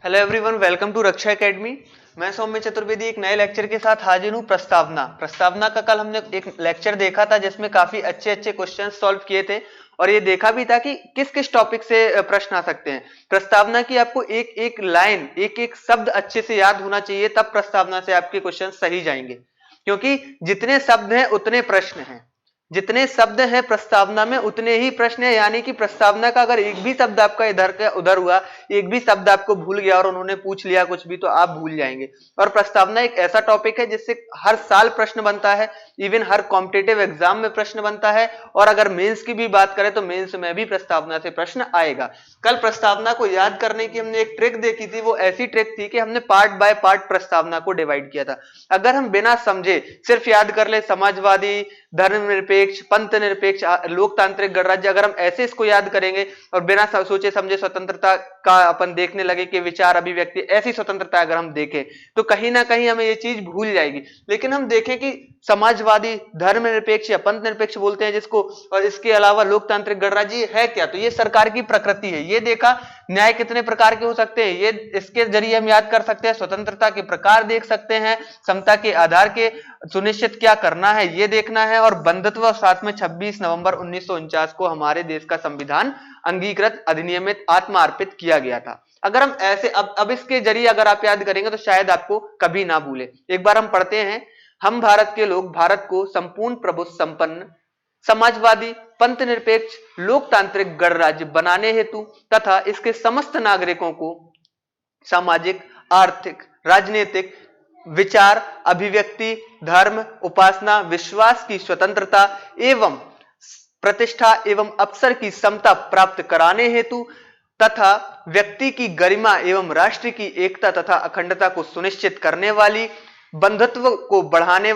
Hello everyone, welcome to Raksha academy. मैं सौम्य चतुर्वेदी एक नए लेक्चर के साथ हाजिर हूँ। प्रस्तावना का कल हमने एक लेक्चर देखा था जिसमें काफी अच्छे अच्छे क्वेश्चन सॉल्व किए थे और ये देखा भी था कि किस किस टॉपिक से प्रश्न आ सकते हैं। प्रस्तावना की आपको एक एक लाइन, एक एक शब्द अच्छे से याद होना चाहिए, तब प्रस्तावना से आपके क्वेश्चन सही जाएंगे। क्योंकि जितने शब्द हैं उतने प्रश्न हैं, जितने शब्द हैं प्रस्तावना में उतने ही प्रश्न है। यानी कि प्रस्तावना का अगर एक भी शब्द आपका इधर का उधर हुआ, एक भी शब्द आपको भूल गया और उन्होंने पूछ लिया कुछ भी, तो आप भूल जाएंगे। और प्रस्तावना एक ऐसा टॉपिक है जिससे हर साल प्रश्न बनता है, इवन हर कॉम्पिटिटिव एग्जाम में प्रश्न बनता है। और अगर मेंस की भी बात करें तो मेंस में भी प्रस्तावना से प्रश्न आएगा। कल प्रस्तावना को याद करने की हमने एक ट्रिक देखी थी। वो ऐसी ट्रिक थी कि हमने पार्ट बाय पार्ट प्रस्तावना को डिवाइड किया था। अगर हम बिना समझे सिर्फ याद कर ले समाजवादी, धर्मनिरपेक्ष, पंथ निरपेक्ष, लोकतांत्रिक गणराज्य, अगर हम ऐसे इसको याद करेंगे और बिना सोचे समझे स्वतंत्रता का अपन देखने लगे कि विचार अभिव्यक्ति, ऐसी स्वतंत्रता अगर हम देखें तो कहीं ना कहीं हमें ये चीज भूल जाएगी। लेकिन हम देखें कि समाजवादी, धर्मनिरपेक्ष या पंथ निरपेक्ष बोलते हैं जिसको, और इसके अलावा लोकतांत्रिक गणराज्य है क्या, तो ये सरकार की प्रकृति है। ये देखा न्याय कितने प्रकार के हो सकते हैं, ये इसके जरिए हम याद कर सकते हैं। स्वतंत्रता के प्रकार देख सकते हैं, समता के आधार के सुनिश्चित क्या करना है ये देखना है। और बंधुत्व, साथ में 26 नवंबर 1949 को हमारे देश का संविधान अंगीकृत, अधिनियमित, आत्मा अर्पित किया गया था। अगर हम ऐसे अब इसके जरिए अगर आप याद करेंगे तो शायद आपको कभी ना भूले। एक बार हम पढ़ते हैं, हम भारत के लोग भारत को संपूर्ण प्रभुत्व संपन्न, समाजवादी, पंथ निरपेक्ष, लोकतांत्रिक गणराज्य बनाने हेतु तथा इसके समस्त नागरिकों को सामाजिक, आर्थिक, राजनीतिक, विचार, अभिव्यक्ति, धर्म, उपासना, विश्वास की स्वतंत्रता एवं प्रतिष्ठा एवं अवसर की समता प्राप्त कराने हेतु तथा व्यक्ति की गरिमा एवं राष्ट्र की एकता तथा अखंडता को सुनिश्चित करने वाली, बंधुत्व को बढ़ाने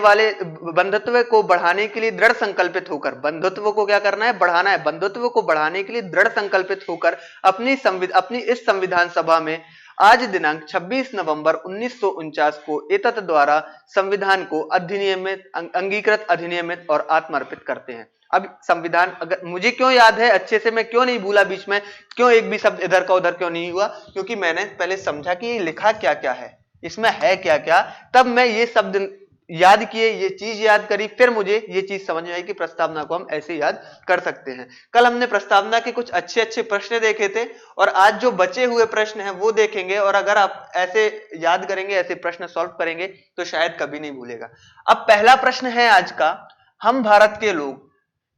के लिए दृढ़ संकल्पित होकर, बंधुत्व को क्या करना है, बढ़ाना है, बंधुत्व को बढ़ाने के लिए दृढ़ संकल्पित होकर अपनी इस संविधान सभा में आज दिनांक 26 नवंबर 1949 को एतत् द्वारा संविधान को अधिनियमित, अंगीकृत, अधिनियमित और आत्मर्पित करते हैं। अब संविधान अगर मुझे क्यों याद है अच्छे से, मैं क्यों नहीं भूला बीच में, क्यों एक भी शब्द इधर का उधर क्यों नहीं हुआ, क्योंकि मैंने पहले समझा कि ये लिखा क्या क्या है, इसमें है क्या क्या, तब मैं ये शब्द याद किए, ये चीज याद करी, फिर मुझे ये चीज समझ में आई कि प्रस्तावना को हम ऐसे याद कर सकते हैं। कल हमने प्रस्तावना के कुछ अच्छे अच्छे प्रश्न देखे थे और आज जो बचे हुए प्रश्न हैं वो देखेंगे। और अगर आप ऐसे याद करेंगे, ऐसे प्रश्न सॉल्व करेंगे तो शायद कभी नहीं भूलेगा। अब पहला प्रश्न है आज का, हम भारत के लोग,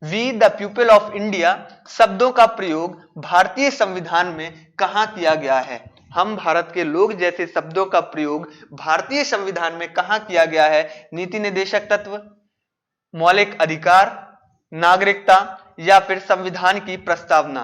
we the people of India शब्दों का प्रयोग भारतीय संविधान में कहां किया गया है। हम भारत के लोग जैसे शब्दों का प्रयोग भारतीय संविधान में कहां किया गया है। नीति निर्देशक तत्व, मौलिक अधिकार, नागरिकता या फिर संविधान की प्रस्तावना।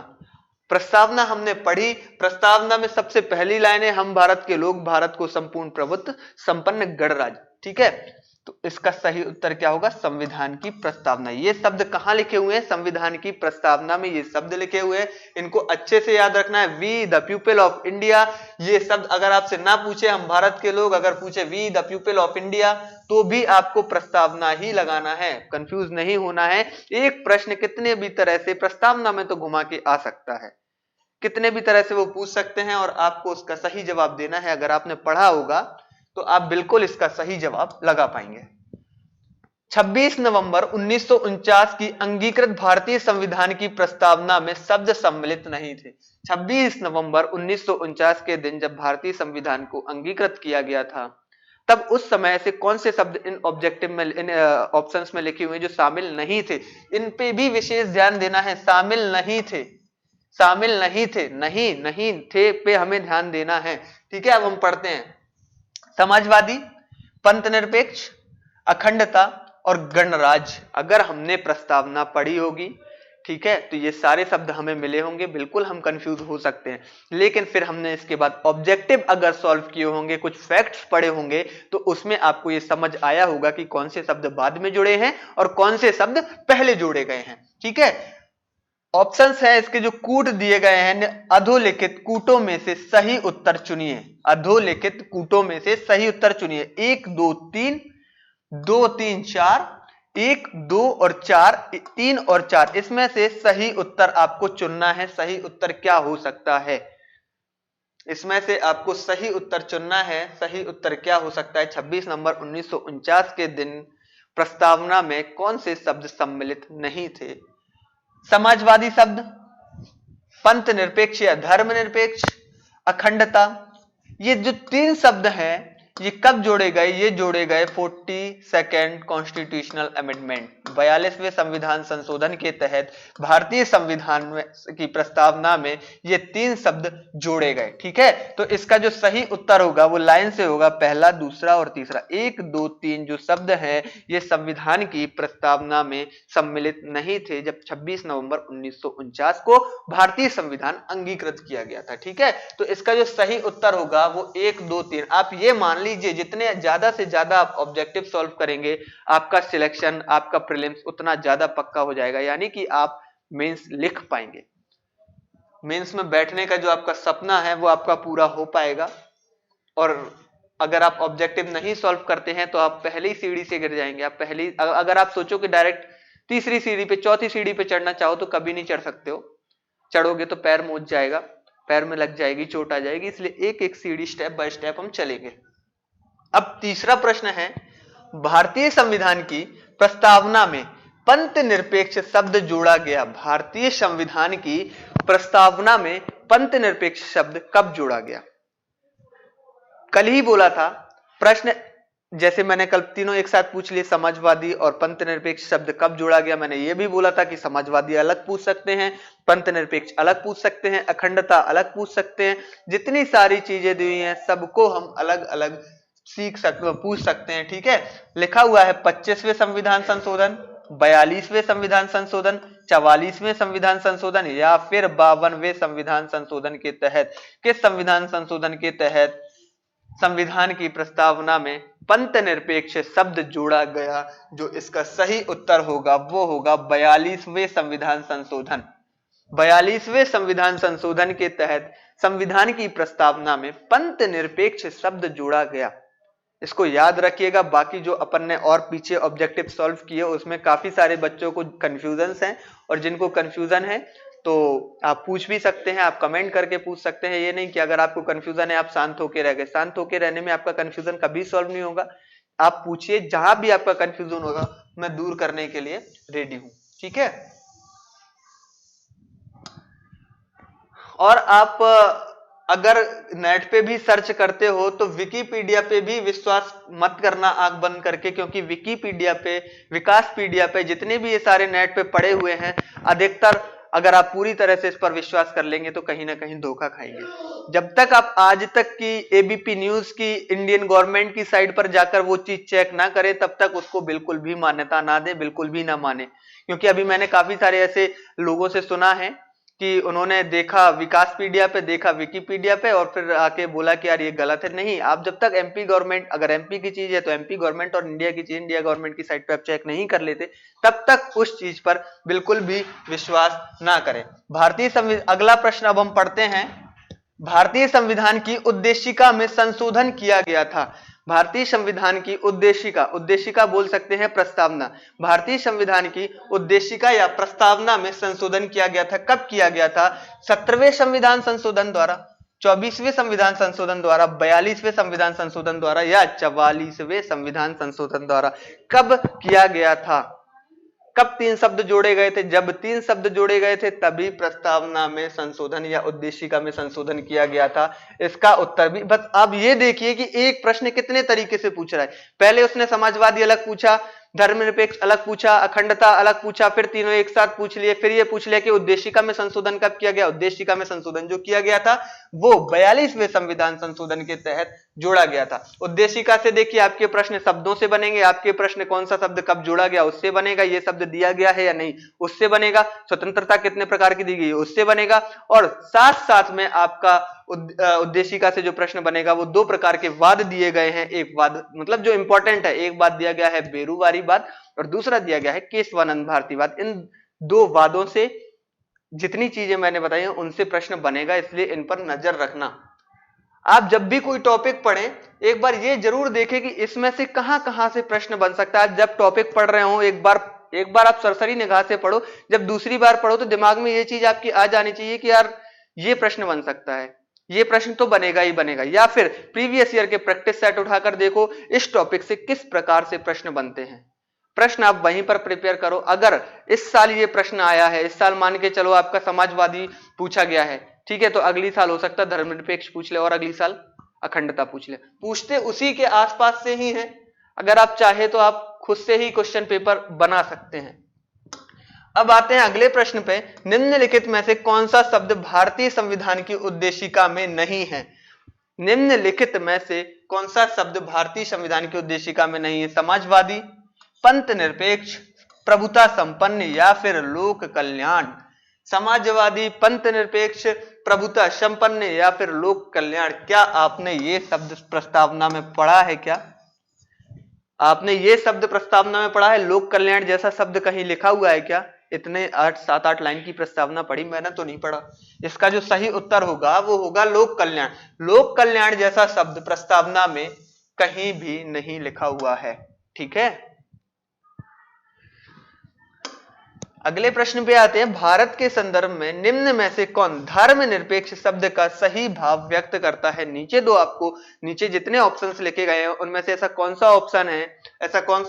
प्रस्तावना हमने पढ़ी। प्रस्तावना में सबसे पहली लाइन है, हम भारत के लोग भारत को संपूर्ण प्रभुत्व संपन्न गणराज्य, ठीक है। तो इसका सही उत्तर क्या होगा, संविधान की प्रस्तावना। ये शब्द कहां लिखे हुए हैं, संविधान की प्रस्तावना में ये शब्द लिखे हुए हैं। इनको अच्छे से याद रखना है, we the people of India. ये शब्द अगर आपसे ना पूछे हम भारत के लोग, अगर पूछे we the people of India, तो भी आपको प्रस्तावना ही लगाना है, कंफ्यूज नहीं होना है। एक प्रश्न कितने भी तरह से प्रस्तावना में तो घुमा के आ सकता है, कितने भी तरह से वो पूछ सकते हैं और आपको उसका सही जवाब देना है। अगर आपने पढ़ा होगा तो आप बिल्कुल इसका सही जवाब लगा पाएंगे। 26 नवंबर 1949 की अंगीकृत भारतीय संविधान की प्रस्तावना में शब्द सम्मिलित नहीं थे। 26 नवंबर 1949 के दिन जब भारतीय संविधान को अंगीकृत किया गया था, तब उस समय से कौन से शब्द इन ऑब्जेक्टिव में, इन ऑप्शंस में लिखे हुए जो शामिल नहीं थे, इन पे भी विशेष ध्यान देना है। शामिल नहीं थे, शामिल नहीं थे, नहीं नहीं थे पे हमें ध्यान देना है, ठीक है। अब हम पढ़ते हैं, समाजवादी, पंथ निरपेक्ष, अखंडता और गणराज्य। अगर हमने प्रस्तावना पढ़ी होगी, ठीक है, तो ये सारे शब्द हमें मिले होंगे। बिल्कुल हम कंफ्यूज हो सकते हैं, लेकिन फिर हमने इसके बाद ऑब्जेक्टिव अगर सॉल्व किए होंगे, कुछ फैक्ट्स पढ़े होंगे, तो उसमें आपको ये समझ आया होगा कि कौन से शब्द बाद में जुड़े हैं और कौन से शब्द पहले जोड़े गए हैं, ठीक है। ऑप्शंस है इसके जो कूट दिए गए हैं, अधोलिखित कूटों में से सही उत्तर चुनिए। अधोलिखित कूटों में से सही उत्तर चुनिए। 1 2 3, 2 3 4, 1 2 और 4, 3 और 4, इसमें से सही उत्तर आपको चुनना है। सही उत्तर क्या हो सकता है, इसमें से आपको सही उत्तर चुनना है। सही उत्तर क्या हो सकता है? 26 नवंबर 1949 के दिन प्रस्तावना में कौन से शब्द सम्मिलित नहीं थे? समाजवादी शब्द, पंथ निरपेक्ष या धर्मनिरपेक्ष, अखंडता। ये जो तीन शब्द हैं ये कब जोड़े गए? ये जोड़े गए 42nd कॉन्स्टिट्यूशनल अमेंडमेंट, 42वें संविधान संशोधन के तहत भारतीय संविधान में की प्रस्तावना में ये तीन शब्द जोड़े गए। ठीक है, तो इसका जो सही उत्तर होगा वो लाइन से होगा, पहला, दूसरा और तीसरा। 1, 2, 3 जो शब्द हैं ये संविधान की प्रस्तावना में सम्मिलित नहीं थे जब 26 नवंबर 1949 को भारतीय संविधान अंगीकृत किया गया था। ठीक है, तो इसका जो सही उत्तर होगा वो 1, 2, 3। आप ये मान लीजिए जितने ज्यादा से ज्यादा आप ऑब्जेक्टिव सॉल्व करेंगे आपका सिलेक्शन, आपका प्रीलिम्स उतना ज्यादा पक्का हो जाएगा, यानी कि आप मेंस लिख पाएंगे। मेंस में बैठने का जो आपका सपना है वो आपका पूरा हो पाएगा। और अगर आप ऑब्जेक्टिव नहीं सॉल्व करते हैं तो आप पहली सीढ़ी से गिर जाएंगे। आप पहली, अगर आप सोचो कि डायरेक्ट तीसरी सीढ़ी पे, चौथी सीढ़ी पे चढ़ना चाहो तो कभी नहीं चढ़ सकते हो। चढ़ोगे तो पैर मोच जाएगा, पैर में लग जाएगी, चोट आ जाएगी। इसलिए एक एक सीढ़ी स्टेप बाय स्टेप हम चलेंगे। अब तीसरा प्रश्न है, भारतीय संविधान की प्रस्तावना में पंथ निरपेक्ष शब्द जोड़ा गया। भारतीय संविधान की प्रस्तावना में पंथ निरपेक्ष शब्द कब जोड़ा गया? कल ही बोला था प्रश्न, जैसे मैंने कल तीनों एक साथ पूछ लिए, समाजवादी और पंथ निरपेक्ष शब्द कब जोड़ा गया। मैंने ये भी बोला था कि समाजवादी अलग पूछ सकते हैं, पंथ निरपेक्ष अलग पूछ सकते हैं, अखंडता अलग पूछ सकते हैं। जितनी सारी चीजें दी हुई हैं सबको हम अलग अलग सीख सकते, पूछ सकते हैं। ठीक है, लिखा हुआ है 25वें संविधान संशोधन, 42वें संविधान संशोधन, 44वें संविधान संशोधन या फिर 52वें संविधान संशोधन के तहत। किस संविधान संशोधन के तहत संविधान की प्रस्तावना में पंथ निरपेक्ष शब्द जोड़ा गया? जो इसका सही उत्तर होगा वो होगा 42वें संविधान संशोधन। 42वें संविधान संशोधन के तहत संविधान की प्रस्तावना में पंथ निरपेक्ष शब्द जोड़ा गया। इसको याद रखिएगा। बाकी जो अपन ने और पीछे ऑब्जेक्टिव सॉल्व किए उसमें काफी सारे बच्चों को कंफ्यूजन्स हैं, और जिनको कंफ्यूजन है तो आप पूछ भी सकते हैं, आप कमेंट करके पूछ सकते हैं। ये नहीं कि अगर आपको कंफ्यूजन है आप शांत होकर रह गए। शांत होकर रहने में आपका कंफ्यूजन कभी सॉल्व नहीं होगा। आप पूछिए, जहां भी आपका कंफ्यूजन होगा मैं दूर करने के लिए रेडी हूं। ठीक है, और आप अगर नेट पे भी सर्च करते हो तो विकिपीडिया पे भी विश्वास मत करना आंख बंद करके, क्योंकि विकिपीडिया पे, विकासपीडिया पे जितने भी ये सारे नेट पे पड़े हुए हैं, अधिकतर अगर आप पूरी तरह से इस पर विश्वास कर लेंगे तो कहीं ना कहीं धोखा खाएंगे। जब तक आप आज तक की एबीपी न्यूज की, इंडियन गवर्नमेंट की साइट पर जाकर वो चीज चेक ना करें तब तक उसको बिल्कुल भी मान्यता ना दें, बिल्कुल भी ना माने। क्योंकि अभी मैंने काफी सारे ऐसे लोगों से सुना है कि उन्होंने देखा विकासपीडिया पे, देखा विकिपीडिया पे और फिर आके बोला कि यार ये गलत है। नहीं, आप जब तक एमपी गवर्नमेंट, अगर एमपी की चीज है तो एमपी गवर्नमेंट, और इंडिया की चीज इंडिया गवर्नमेंट की साइट पे आप चेक नहीं कर लेते तब तक उस चीज पर बिल्कुल भी विश्वास ना करें। भारतीय संविधान, अगला प्रश्न अब हम पढ़ते हैं। भारतीय संविधान की उद्देशिका में संशोधन किया गया था। भारतीय संविधान की उद्देशिका, उद्देशिका बोल सकते हैं प्रस्तावना। भारतीय संविधान की उद्देशिका या प्रस्तावना में संशोधन किया गया था। कब किया गया था? 17वें संविधान संशोधन द्वारा, 24वें संविधान संशोधन द्वारा, 42वें संविधान संशोधन द्वारा या 44वें संविधान संशोधन द्वारा। कब किया गया था? कब तीन शब्द जोड़े गए थे? जब तीन शब्द जोड़े गए थे तभी प्रस्तावना में संशोधन या उद्देशिका में संशोधन किया गया था। इसका उत्तर भी बस आप ये देखिए कि एक प्रश्न कितने तरीके से पूछ रहा है। पहले उसने समाजवादी अलग पूछा, धर्मनिरपेक्ष अलग पूछा, अखंडता अलग पूछा, फिर तीनों एक साथ पूछ लिए। फिर ये पूछ लिया कि उद्देशिका में संशोधन कब किया गया? उद्देशिका में संशोधन जो किया गया था वो 42वें संविधान संशोधन के तहत जोड़ा गया था। उद्देशिका से देखिए आपके प्रश्न शब्दों से बनेंगे, आपके प्रश्न कौन सा शब्द कब जोड़ा गया उससे बनेगा, ये शब्द दिया गया है या नहीं उससे बनेगा, स्वतंत्रता कितने प्रकार की दी गई उससे बनेगा, और साथ साथ में आपका उद्देशिका से जो प्रश्न बनेगा वो दो प्रकार के वाद दिए गए हैं। एक वाद मतलब जो इंपॉर्टेंट है, एक वाद दिया गया है बेरूवारी वाद और दूसरा दिया गया है केशवानंद भारतीवाद। इन दो वादों से जितनी चीजें मैंने बताई हैं उनसे प्रश्न बनेगा, इसलिए इन पर नजर रखना। आप जब भी कोई टॉपिक पढ़ें एक बार ये जरूर देखें कि इसमें से कहां से प्रश्न बन सकता है। जब टॉपिक पढ़ रहे हो एक बार आप सरसरी निगाह से पढ़ो, जब दूसरी बार पढ़ो तो दिमाग में ये चीज आपकी आ जानी चाहिए कि यार ये प्रश्न बन सकता है, ये प्रश्न तो बनेगा ही बनेगा। या फिर प्रीवियस ईयर के प्रैक्टिस सेट उठाकर देखो, इस टॉपिक से किस प्रकार से प्रश्न बनते हैं। प्रश्न आप वहीं पर प्रिपेयर करो। अगर इस साल ये प्रश्न आया है, इस साल मान के चलो आपका समाजवादी पूछा गया है, ठीक है, तो अगली साल हो सकता है धर्मनिरपेक्ष पूछ ले, और अगली साल अखंडता पूछ ले। पूछते उसी के आसपास से ही है। अगर आप चाहे तो आप खुद से ही क्वेश्चन पेपर बना सकते हैं। अब आते हैं अगले प्रश्न पे। निम्नलिखित में से कौन सा शब्द भारतीय संविधान की उद्देशिका में नहीं है? निम्नलिखित में से कौन सा शब्द भारतीय संविधान की उद्देशिका में नहीं है? समाजवादी, पंथ निरपेक्ष, प्रभुता संपन्न या फिर लोक कल्याण। समाजवादी, पंथ निरपेक्ष, प्रभुता संपन्न या फिर लोक कल्याण। क्या आपने ये शब्द प्रस्तावना में पढ़ा है? क्या आपने ये शब्द प्रस्तावना में पढ़ा है? लोक कल्याण जैसा शब्द कहीं लिखा हुआ है क्या? इतने 7-8 लाइन की प्रस्तावना पढ़ी, मैंने तो नहीं पढ़ा। इसका जो सही उत्तर होगा वो होगा लोक कल्याण। लोक कल्याण जैसा शब्द प्रस्तावना में कहीं भी नहीं लिखा हुआ है। ठीक है, अगले प्रश्न पे आते हैं। भारत के संदर्भ में निम्न में से कौन धर्मनिरपेक्ष शब्द का सही भाव व्यक्त करता है? नीचे जितने ऑप्शंस लिखे गए हैं उनमें से ऐसा कौन सा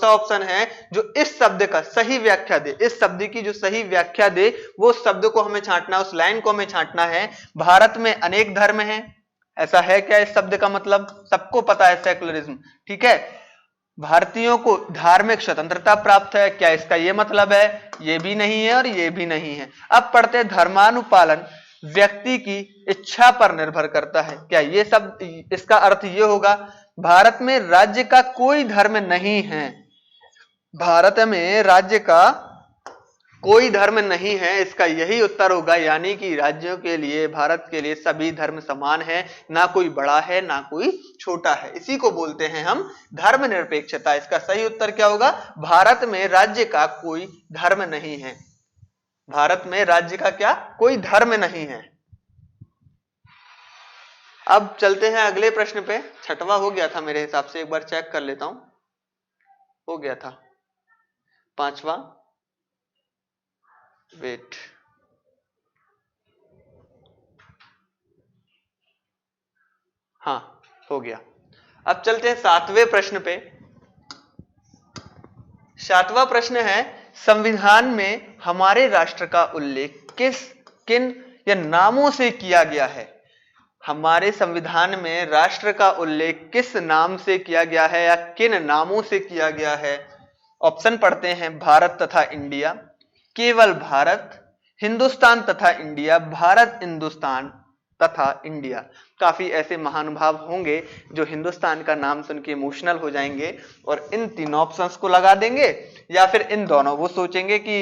ऑप्शन है जो इस शब्द का सही व्याख्या दे? इस शब्द की जो सही व्याख्या दे वो शब्द को हमें छांटना, उस लाइन को हमें छांटना है। भारत में अनेक धर्म हैं, ऐसा है क्या इस शब्द का मतलब? सबको पता है सेकुलरिज्म, ठीक है। भारतीयों को धार्मिक स्वतंत्रता प्राप्त है, क्या इसका यह मतलब है? ये भी नहीं है और ये भी नहीं है। अब पढ़ते हैं, धर्मानुपालन व्यक्ति की इच्छा पर निर्भर करता है। क्या ये सब, इसका अर्थ ये होगा भारत में राज्य का कोई धर्म नहीं है, भारत में राज्य का कोई धर्म नहीं है, इसका यही उत्तर होगा। यानी कि राज्यों के लिए, भारत के लिए सभी धर्म समान है, ना कोई बड़ा है ना कोई छोटा है। इसी को बोलते हैं हम धर्मनिरपेक्षता। इसका सही उत्तर क्या होगा? भारत में राज्य का कोई धर्म नहीं है। भारत में राज्य का क्या? कोई धर्म नहीं है। अब चलते हैं अगले प्रश्न पे। 6वां हो गया था मेरे हिसाब से, एक बार चेक कर लेता हूं। हो गया था 5वां, वेट, हाँ हो गया। अब चलते हैं 7वें प्रश्न पे। 7वां प्रश्न है, संविधान में हमारे राष्ट्र का उल्लेख किन या नामों से किया गया है? हमारे संविधान में राष्ट्र का उल्लेख किस नाम से किया गया है या किन नामों से किया गया है? ऑप्शन पढ़ते हैं, भारत तथा इंडिया, केवल भारत, हिंदुस्तान तथा इंडिया, भारत हिंदुस्तान तथा इंडिया। काफी ऐसे महानुभाव होंगे जो हिंदुस्तान का नाम सुन के इमोशनल हो जाएंगे और इन तीनों ऑप्शंस को लगा देंगे, या फिर इन दोनों, वो सोचेंगे कि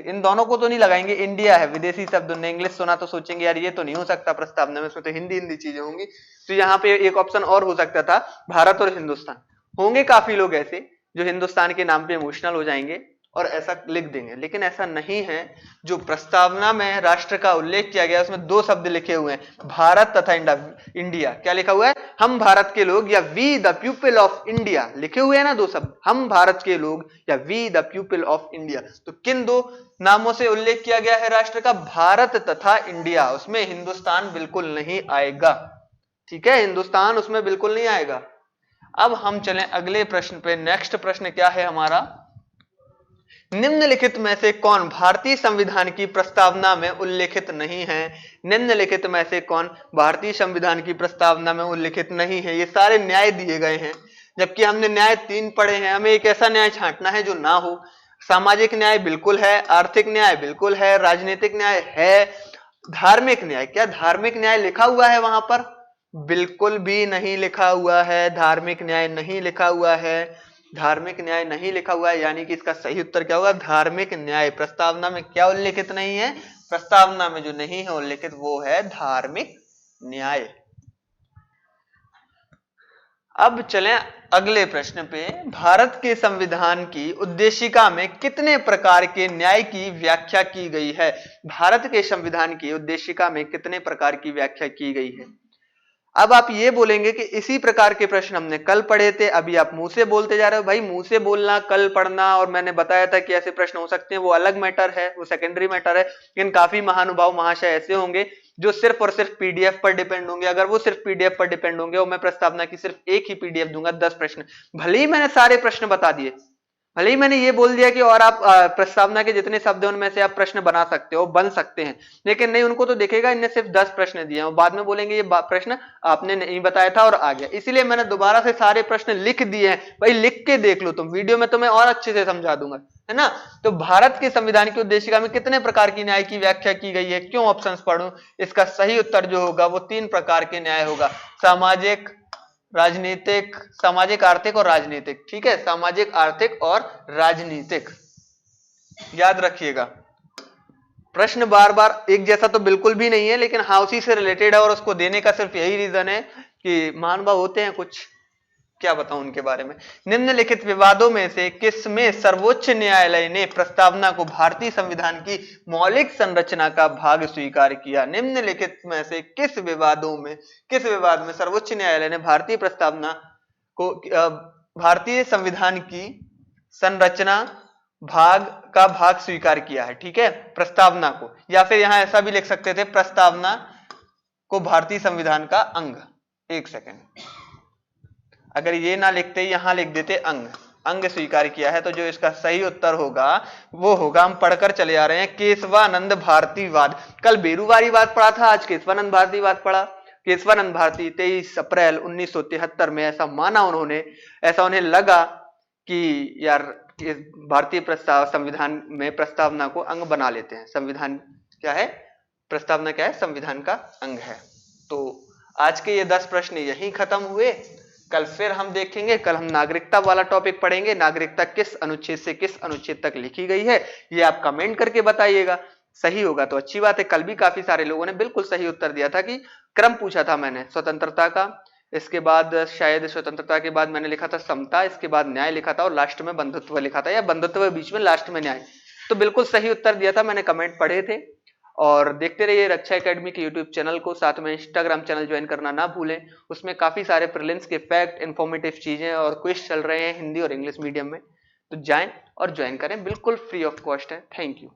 इन दोनों को तो नहीं लगाएंगे, इंडिया है, विदेशी शब्द उन्हें इंग्लिश सुना तो सोचेंगे यार ये तो नहीं हो सकता प्रस्तावना में, इसमें तो हिंदी चीजें होंगी। तो यहाँ पे एक ऑप्शन और हो सकता था, भारत और हिंदुस्तान। होंगे काफी लोग ऐसे जो हिंदुस्तान के नाम पे इमोशनल हो जाएंगे और ऐसा लिख देंगे, लेकिन ऐसा नहीं है। जो प्रस्तावना में राष्ट्र का उल्लेख किया गया उसमें 2 शब्द लिखे हुए हैं, भारत तथा इंडिया। क्या लिखा हुआ है? हम भारत के लोग या we the people of India, लिखे हुए हैं ना 2 शब्द, हम भारत के लोग या we the people of India. तो किन 2 नामों से उल्लेख किया गया है राष्ट्र का? भारत तथा इंडिया। उसमें हिंदुस्तान बिल्कुल नहीं आएगा, ठीक है, हिंदुस्तान उसमें बिल्कुल नहीं आएगा। अब हम चलें अगले प्रश्न पे। नेक्स्ट प्रश्न क्या है हमारा? निम्नलिखित में से कौन भारतीय संविधान की प्रस्तावना में उल्लेखित नहीं है? निम्नलिखित में से कौन भारतीय संविधान की प्रस्तावना में उल्लेखित नहीं है? ये सारे न्याय दिए गए हैं, जबकि हमने न्याय 3 पढ़े हैं। हमें एक ऐसा न्याय छांटना है जो ना हो। सामाजिक न्याय बिल्कुल है, आर्थिक न्याय बिल्कुल है, राजनीतिक न्याय है, धार्मिक न्याय, क्या धार्मिक न्याय लिखा हुआ है वहां पर? बिल्कुल भी नहीं लिखा हुआ है, धार्मिक न्याय नहीं लिखा हुआ है, धार्मिक न्याय नहीं लिखा हुआ है। यानी कि इसका सही उत्तर क्या होगा? धार्मिक न्याय। प्रस्तावना में क्या उल्लेखित नहीं है? प्रस्तावना में जो नहीं है उल्लेखित वो है धार्मिक न्याय। अब चलें अगले प्रश्न पे। भारत के संविधान की उद्देशिका में कितने प्रकार के न्याय की व्याख्या की गई है? भारत के संविधान की उद्देशिका में कितने प्रकार की व्याख्या की गई है? अब आप ये बोलेंगे कि इसी प्रकार के प्रश्न हमने कल पढ़े थे, अभी आप मुंह से बोलते जा रहे हो। भाई मुंह से बोलना, कल पढ़ना और मैंने बताया था कि ऐसे प्रश्न हो सकते हैं, वो अलग मैटर है, वो सेकेंडरी मैटर है। लेकिन काफी महानुभाव महाशय ऐसे होंगे जो सिर्फ और सिर्फ पीडीएफ पर डिपेंड होंगे। अगर वो सिर्फ पीडीएफ पर डिपेंड होंगे और मैं प्रस्तावना की सिर्फ एक ही पीडीएफ दूंगा 10 प्रश्न, भले ही मैंने सारे प्रश्न बता दिए, भले ही मैंने ये बोल दिया कि और आप प्रस्तावना के जितने शब्द हैं उनमें से आप प्रश्न बना सकते हो, बन सकते हैं, लेकिन नहीं, उनको तो देखेगा इनने सिर्फ 10 प्रश्न दिए हैं और बाद में बोलेंगे ये प्रश्न आपने नहीं बताया था और आ गया। इसीलिए मैंने दोबारा से सारे प्रश्न लिख दिए हैं। भाई लिख के देख लो तुम, वीडियो में तुम्हें और अच्छे से समझा दूंगा, है ना। तो भारत के संविधान की उद्देशिका में कितने प्रकार की न्याय की व्याख्या की गई है, क्यों ऑप्शंस पढ़ूं? इसका सही उत्तर जो होगा वो 3 प्रकार के न्याय होगा, सामाजिक, राजनीतिक, सामाजिक आर्थिक और राजनीतिक। ठीक है, सामाजिक आर्थिक और राजनीतिक, याद रखिएगा। प्रश्न बार बार एक जैसा तो बिल्कुल भी नहीं है, लेकिन हाँ उसी से रिलेटेड है और उसको देने का सिर्फ यही रीजन है कि महानुभाव होते हैं कुछ, क्या बताऊं उनके बारे में। निम्नलिखित विवादों में से किसमें सर्वोच्च न्यायालय ने प्रस्तावना को भारतीय संविधान की मौलिक संरचना का भाग स्वीकार किया? निम्नलिखित में से किस विवाद में सर्वोच्च न्यायालय ने भारतीय प्रस्तावना को भारतीय संविधान की संरचना का भाग स्वीकार किया है? ठीक है, प्रस्तावना को, या फिर यहां ऐसा भी लिख सकते थे, प्रस्तावना को भारतीय संविधान का अंग। एक सेकेंड, अगर ये ना लिखते, यहां लिख देते अंग स्वीकार किया है, तो जो इसका सही उत्तर होगा वो होगा, हम पढ़कर चले आ रहे हैं, केशवानंद भारतीवाद। कल बेरुवारीवाद पढ़ा था, आज केशवानंद भारतीवाद पढ़ा। केशवानंद भारती 23 अप्रैल 1973 में ऐसा माना उन्होंने, ऐसा उन्हें लगा कि यार भारतीय संविधान में प्रस्तावना को अंग बना लेते हैं। संविधान क्या है, प्रस्तावना क्या है, संविधान का अंग है। तो आज के ये 10 प्रश्न यहीं खत्म हुए। कल फिर हम देखेंगे, कल हम नागरिकता वाला टॉपिक पढ़ेंगे। नागरिकता किस अनुच्छेद से किस अनुच्छेद तक लिखी गई है, ये आप कमेंट करके बताइएगा। सही होगा तो अच्छी बात है। कल भी काफी सारे लोगों ने बिल्कुल सही उत्तर दिया था कि क्रम पूछा था मैंने, स्वतंत्रता का, इसके बाद शायद स्वतंत्रता के बाद मैंने लिखा था समता, इसके बाद न्याय लिखा था और लास्ट में बंधुत्व लिखा था, या बंधुत्व बीच में लास्ट में न्याय। तो बिल्कुल सही उत्तर दिया था, मैंने कमेंट पढ़े थे। और देखते रहिए रक्षा एकेडमी के यूट्यूब चैनल को, साथ में इंस्टाग्राम चैनल ज्वाइन करना ना भूलें। उसमें काफी सारे प्रीलिम्स के फैक्ट, इंफॉर्मेटिव चीजें और क्विज चल रहे हैं हिंदी और इंग्लिश मीडियम में, तो जाएं और ज्वाइन करें, बिल्कुल फ्री ऑफ कॉस्ट है। Thank you.